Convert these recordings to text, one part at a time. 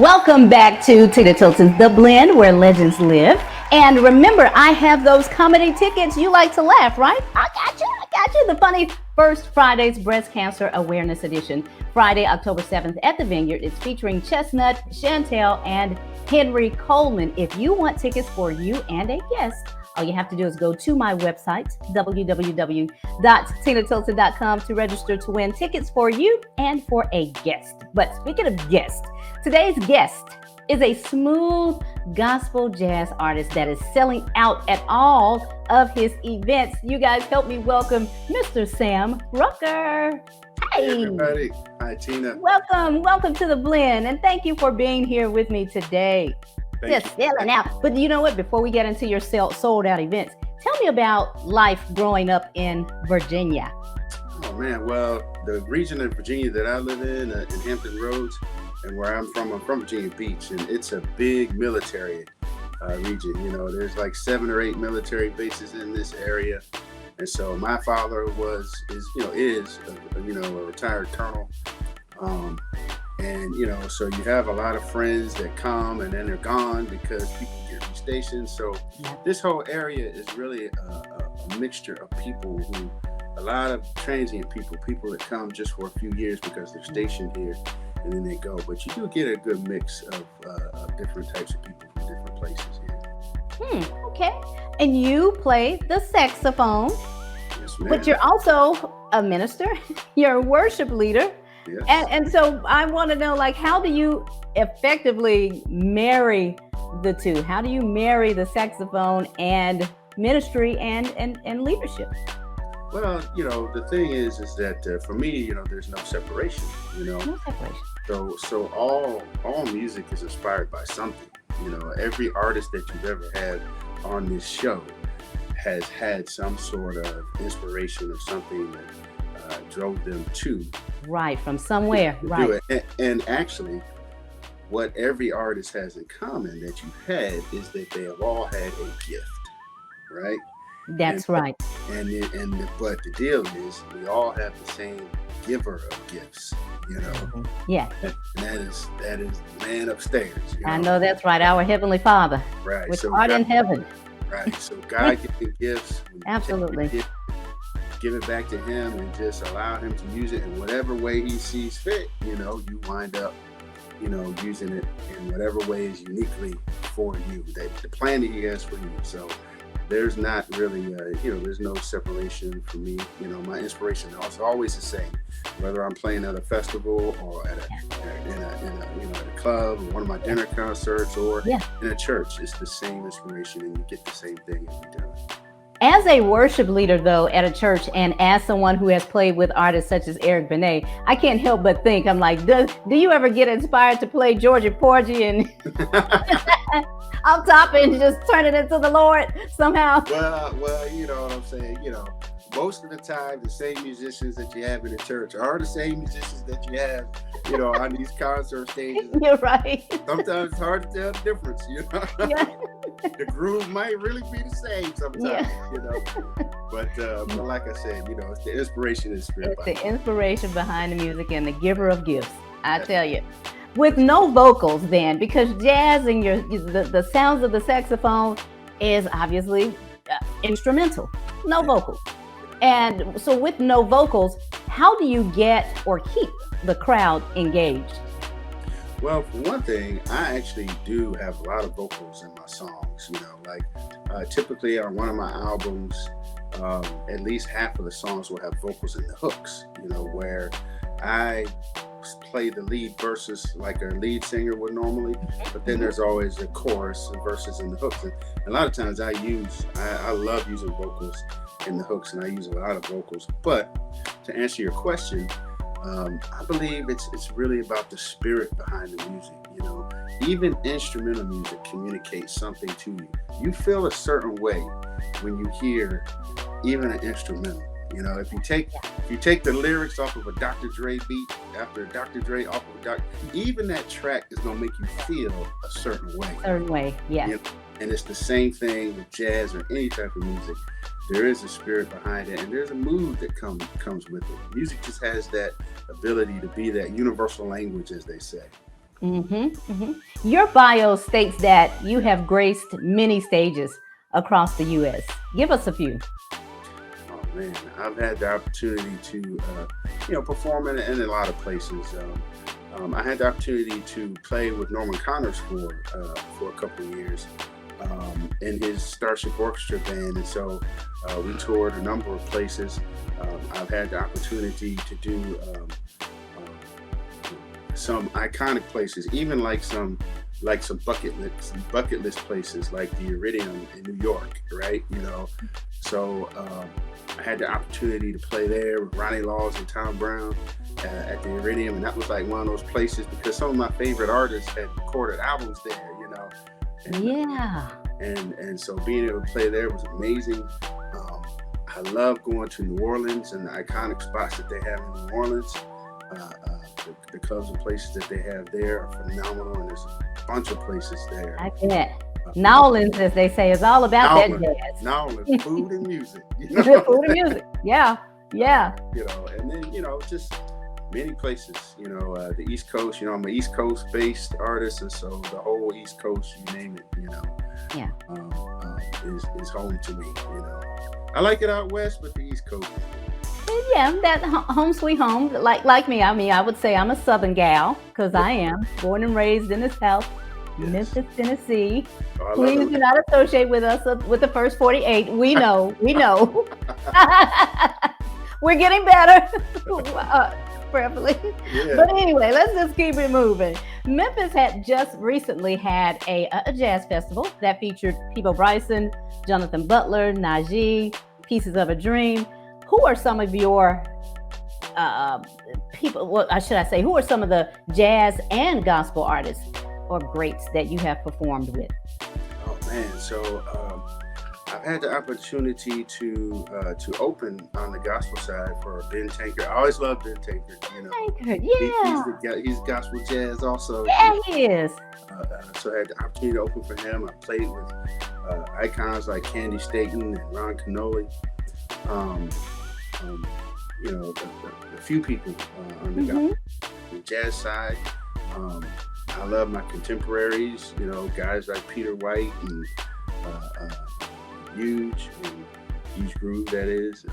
Welcome back to Tilton's The Blend, where legends live. And remember, I have those comedy tickets. You like to laugh, right? I got you. The funny First Friday's Breast Cancer Awareness Edition. Friday, October 7th at the Vineyard. It's featuring Chestnut, Chantel, and Henry Coleman. If you want tickets for you and a guest, all you have to do is go to my website, www.tinatilton.com, to register to win tickets for you and for a guest. But speaking of guests, today's guest is a smooth gospel jazz artist that is selling out at all of his events. You guys help me welcome Mr. Sam Rucker. Hey everybody. Hi, Tina. Welcome to The Blend, and thank you for being here with me today. Just selling out. But you know what? Before we get into your sold out events, tell me about life growing up in Virginia. Oh man, well, the region of Virginia that I live in Hampton Roads, and where I'm from Virginia Beach, and it's a big military region. You know, there's like 7 or 8 military bases in this area, and so my father is a retired colonel. And, so you have a lot of friends that come and then they're gone because people get restationed. So this whole area is really a mixture of people a lot of transient people that come just for a few years because they're stationed here and then they go. But you do get a good mix of different types of people from different places here. Okay. And you play the saxophone. Yes, ma'am. But you're also a minister. You're a worship leader. Yes. And so I want to know, how do you effectively marry the two? How do you marry the saxophone and ministry and leadership? Well, the thing is that for me, there's no separation. No separation. So all music is inspired by something. Every artist that you've ever had on this show has had some sort of inspiration or something that drove them to from somewhere, right? Do it. And actually, what every artist has in common that you've had is that they have all had a gift, right? That's right. But the deal is, we all have the same giver of gifts, Yeah. And that is the man upstairs. I know that's right. Our Heavenly Father, right? Which art in heaven. Right. So God gives you gifts. Absolutely. Give it back to him and just allow him to use it in whatever way he sees fit. You wind up, using it in whatever way is uniquely for you. The plan that he has for you. So there's not really, there's no separation for me. My inspiration is always the same. Whether I'm playing at a festival or at a club or one of my dinner concerts or in a church, it's the same inspiration and you get the same thing every time. As a worship leader, though, at a church, and as someone who has played with artists such as Eric Benet, I can't help but think, I'm like, do you ever get inspired to play Georgia Porgy and up top and just turn it into the Lord somehow? Well, you know what I'm saying. Most of the time, the same musicians that you have in the church are the same musicians that you have, on these concert stages. You're right. Sometimes it's hard to tell the difference, Yeah. The groove might really be the same sometimes, But like I said, it's the inspiration and spirit. It's the inspiration behind the music and the giver of gifts. I tell you. With no vocals, then, because jazz and the sounds of the saxophone is obviously instrumental. No vocals. And so with no vocals, how do you get or keep the crowd engaged? Well, for one thing, I actually do have a lot of vocals in my songs. Typically on one of my albums, at least half of the songs will have vocals in the hooks, where I play the lead verses like a lead singer would normally, but then there's always a chorus and verses in the hooks. And a lot of times I love using vocals in the hooks, and I use a lot of vocals. But to answer your question, I believe it's really about the spirit behind the music. Even instrumental music communicates something to you. You feel a certain way when you hear even an instrumental. If you take the lyrics off of a Dr. Dre beat, after Dr. Dre off of even that track is gonna make you feel a certain way. Yeah. And it's the same thing with jazz or any type of music. There is a spirit behind it, and there's a mood that comes with it. Music just has that ability to be that universal language, as they say. Your bio states that you have graced many stages across the U.S. Give us a few. Oh man, I've had the opportunity to, perform in a lot of places. I had the opportunity to play with Norman Connors for a couple of years in his Starship Orchestra band, and so we toured a number of places. I've had the opportunity to do some iconic places, even like some bucket list places like the Iridium in New York, right? So I had the opportunity to play there with Ronnie Laws and Tom Brown at the Iridium, and that was like one of those places because some of my favorite artists had recorded albums there, And, Yeah. and so being able to play there was amazing. I love going to New Orleans and the iconic spots that they have in New Orleans. The clubs and places that they have there are phenomenal, and there's a bunch of places there. I bet. Nowlands, as they say, is all about that jazz. Nowlands, food and music. Food and music. Yeah. And then, just many places, the East Coast, I'm an East Coast based artist. And so the whole East Coast, you name it, Yeah. Is home to me, I like it out West, but the East Coast. Yeah, that home sweet home. Like me, I would say I'm a Southern gal because I am born and raised in the South, Memphis, Tennessee. Oh, Please do not associate with us with the first 48. We know. We're getting better, prayerfully. Yeah. But anyway, let's just keep it moving. Memphis had just recently had a jazz festival that featured Peabo Bryson, Jonathan Butler, Najee, Pieces of a Dream. Who are some of your people? What should I say? Who are some of the jazz and gospel artists or greats that you have performed with? Oh man, so I've had the opportunity to open on the gospel side for Ben Tankard. I always loved Ben Tankard. Tankard, yeah. He's gospel jazz also. Yeah, he is. So I had the opportunity to open for him. I played with icons like Candy Staton and Ron Canoli. A few people on the jazz side. I love my contemporaries, guys like Peter White and Huge Groove, that is.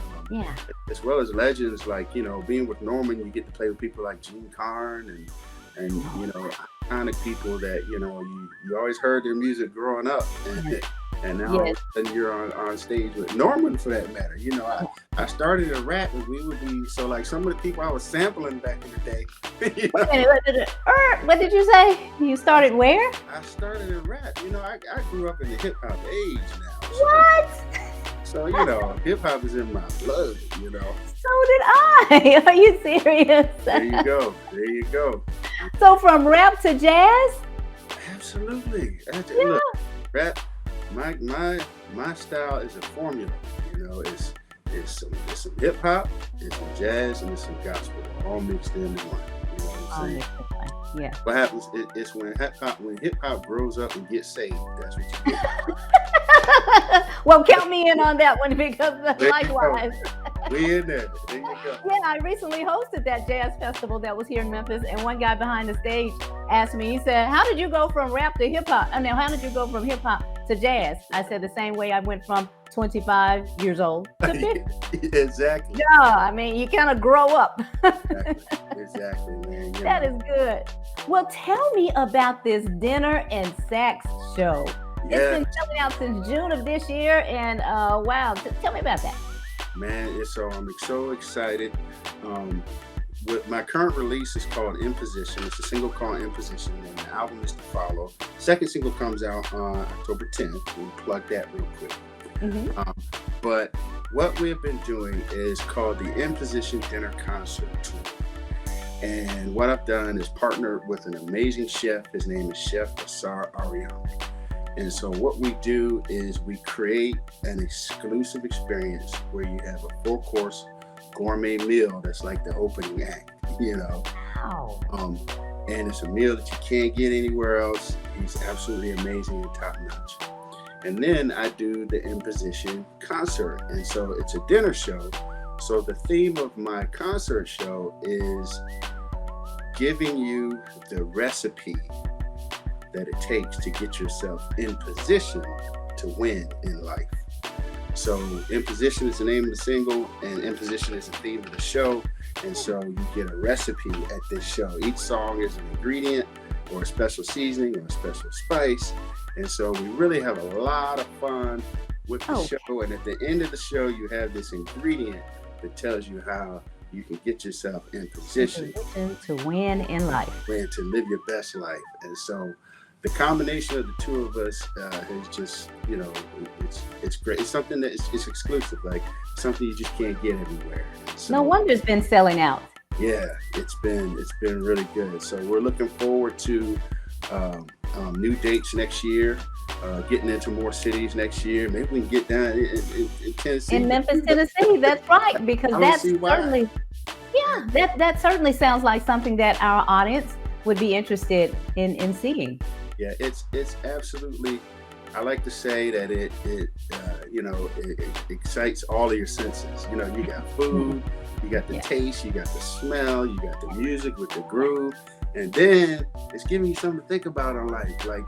As well as legends like, being with Norman, you get to play with people like Gene Carn and iconic people that, you always heard their music growing up. And now all of a sudden you're on stage with Norman, for that matter. I started in rap, and we would be some of the people I was sampling back in the day. Wait a minute, what did you say? You started where? I started in rap. I grew up in the hip hop age now. What? So hip hop is in my blood. So did I. Are you serious? There you go. So from rap to jazz? Absolutely. Look, rap. My style is a formula, it's some hip hop, it's some jazz, and it's some gospel, all mixed into one. You know what I'm saying? Yeah. What happens? It's when hip hop grows up and gets saved. That's what you get. Well, count me in on that one because likewise. We in there. There you go. Yeah, I recently hosted that jazz festival that was here in Memphis, and one guy behind the stage asked me, he said, how did you go from rap to hip hop? How did you go from hip hop to jazz? I said the same way I went from 25 years old to 50. Exactly. Yeah, you kind of grow up. Exactly, man. That is good. Well, tell me about this dinner and sax show. Yeah. It's been coming out since June of this year, and wow, tell me about that. Man, I'm so excited. My current release is called In Position. It's a single called In Position, and the album is to follow. Second single comes out on October 10th. We'll plug that real quick. But what we've been doing is called the In Position Dinner Concert Tour. And what I've done is partnered with an amazing chef. His name is Chef Asar Ariam. And so what we do is we create an exclusive experience where you have a full-course gourmet meal that's like the opening act, Wow. And it's a meal that you can't get anywhere else. He's absolutely amazing and top-notch. And then I do the In Position concert. And so it's a dinner show. So the theme of my concert show is giving you the recipe that it takes to get yourself in position to win in life. So In Position is the name of the single, and In Position is the theme of the show. And so you get a recipe at this show. Each song is an ingredient or a special seasoning or a special spice. And so we really have a lot of fun with the show. And at the end of the show, you have this ingredient that tells you how you can get yourself in position to win in life, to live your best life. And so the combination of the two of us is just, it's great. It's something that is exclusive, like something you just can't get everywhere. So, no wonder it's been selling out. Yeah, it's been really good. So we're looking forward to new dates next year, getting into more cities next year. Maybe we can get down in Tennessee. In Memphis, Tennessee, that's right, because that's certainly, that certainly sounds like something that our audience would be interested in seeing. Yeah, it's absolutely. I like to say that it excites all of your senses. You got food, you got the taste, you got the smell, you got the music with the groove, and then it's giving you something to think about in life. Like,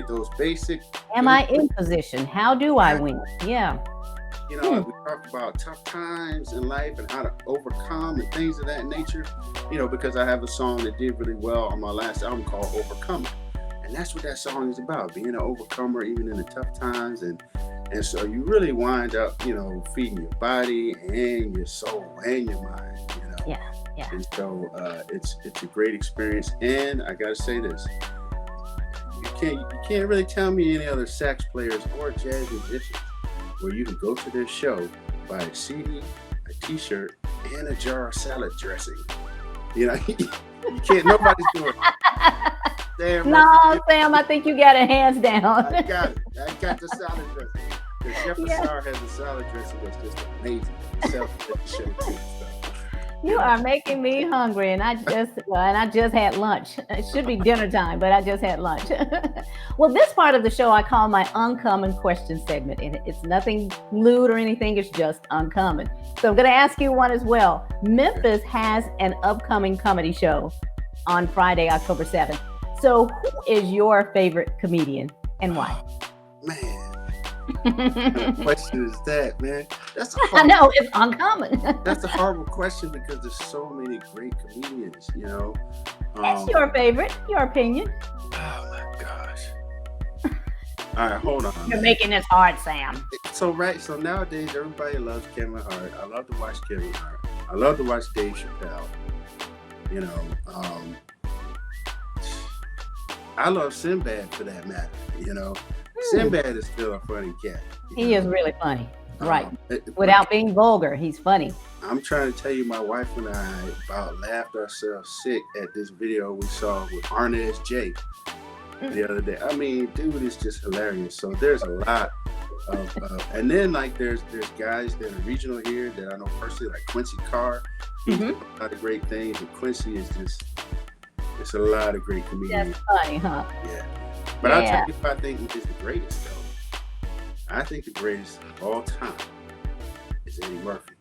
those basic. Am I in position? How do I win? Yeah. We talk about tough times in life and how to overcome and things of that nature, because I have a song that did really well on my last album called Overcomer. And that's what that song is about, being an overcomer even in the tough times. And so you really wind up, feeding your body and your soul and your mind, Yeah. And so it's a great experience. And I got to say this, you can't really tell me any other sax players or jazz musicians where you can go to their show, buy a CD, a t-shirt, and a jar of salad dressing. You can't, nobody's doing it. Sam, I think you got it hands down. I got it. I got the salad dressing. The Chef Bazaar has a salad dressing that's just amazing. You are making me hungry, and I just had lunch. It should be dinner time, but I just had lunch. Well, this part of the show I call my uncommon question segment, and it's nothing lewd or anything. It's just uncommon. So I'm going to ask you one as well. Memphis has an upcoming comedy show on Friday, October 7th. So who is your favorite comedian and why? Man. What kind of question is that, man? I know, it's uncommon. That's a horrible question because there's so many great comedians, That's your favorite, your opinion. Oh my gosh. All right, hold on. You're making this hard, Sam. So nowadays everybody loves Kevin Hart. I love to watch Kevin Hart. I love to watch Dave Chappelle. I love Sinbad for that matter, Sinbad is still a funny cat. He is really funny, right? Without being vulgar, he's funny. I'm trying to tell you, my wife and I about laughed ourselves sick at this video we saw with Arnez J the other day. I mean, dude is just hilarious. So there's a lot of, and then like there's guys that are regional here that I know personally, like Quincy Carr. He's doing a lot of great things, and Quincy is just. It's a lot of great comedians. That's funny, huh? Yeah. But I'll tell you who I think is the greatest, though. I think the greatest of all time is Eddie Murphy.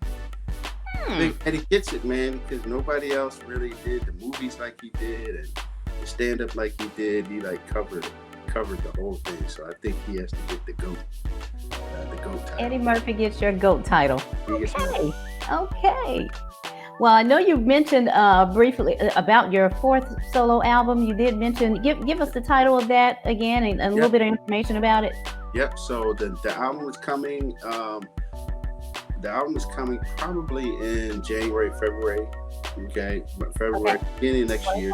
I think Eddie gets it, man, because nobody else really did the movies like he did and the stand-up like he did. He like covered the whole thing. So I think he has to get the GOAT title. Eddie Murphy gets your GOAT title. Okay. Well, I know you mentioned briefly about your fourth solo album. You did mention, give us the title of that again and a little bit of information about it. Yep. So the album is coming. The album is coming probably in January, February. Okay, February, beginning next year.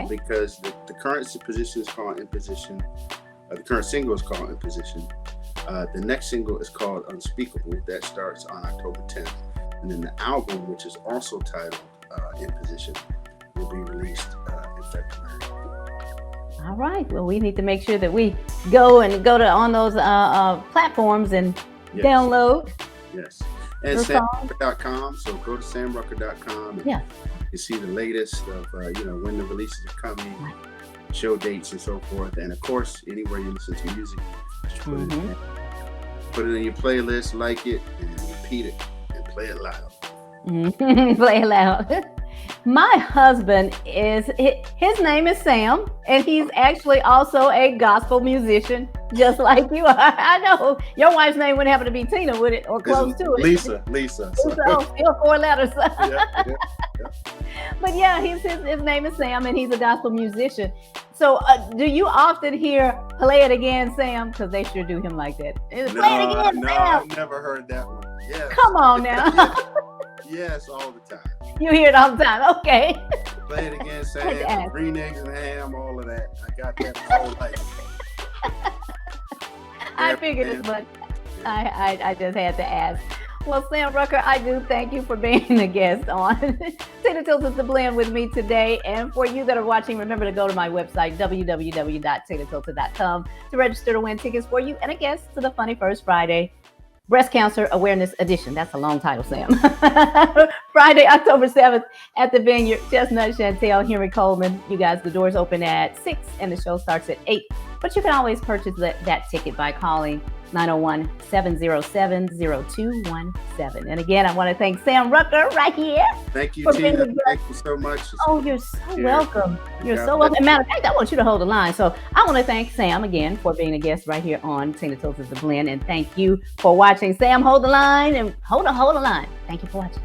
Because the current position is called In Position. The current single is called In Position. The next single is called Unspeakable. That starts on October 10th. And then the album, which is also titled In Position, will be released in February. All right. Well, we need to make sure that we go to on those platforms and download. Yes. And samrucker.com. So go to samrucker.com and you see the latest of when the releases are coming, show dates and so forth. And of course, anywhere you listen to music, just put it in your playlist, like it, and repeat it. Play it loud. Play it loud. My husband his name is Sam, and he's actually also a gospel musician, just like you are. I know your wife's name wouldn't happen to be Tina, would it, or close to it? Lisa. So still 4 letters. Yeah. But yeah, his name is Sam, and he's a gospel musician. So do you often hear "Play It Again, Sam"? Because they sure do him like that. Play it again, no, Sam. I've never heard that one. Yes. Come on now. Yes, all the time. You hear it all the time. Okay. Play it again, Sam. Green eggs and ham, all of that. I got that whole life. I figured as much. I just had to ask. Well, Sam Rucker, I do thank you for being a guest on Tina Tilton's The Blend with me today. And for you that are watching, remember to go to my website, www.tinatilton.com, to register to win tickets for you and a guest to the Funny First Friday Breast Cancer Awareness Edition. That's a long title, Sam. Friday, October 7th at the Vineyard. Chestnut, Chantel, Henry Coleman. You guys, the doors open at 6 and the show starts at 8. But you can always purchase that ticket by calling 901-707-0217. And again, I want to thank Sam Rucker right here. Thank you, Tina. Thank you so much. Oh, you're so welcome. You're so welcome. Matter of fact, I want you to hold the line. So I want to thank Sam again for being a guest right here on Tina Tilton's The Blend. And thank you for watching. Sam, hold the line and hold the line. Thank you for watching.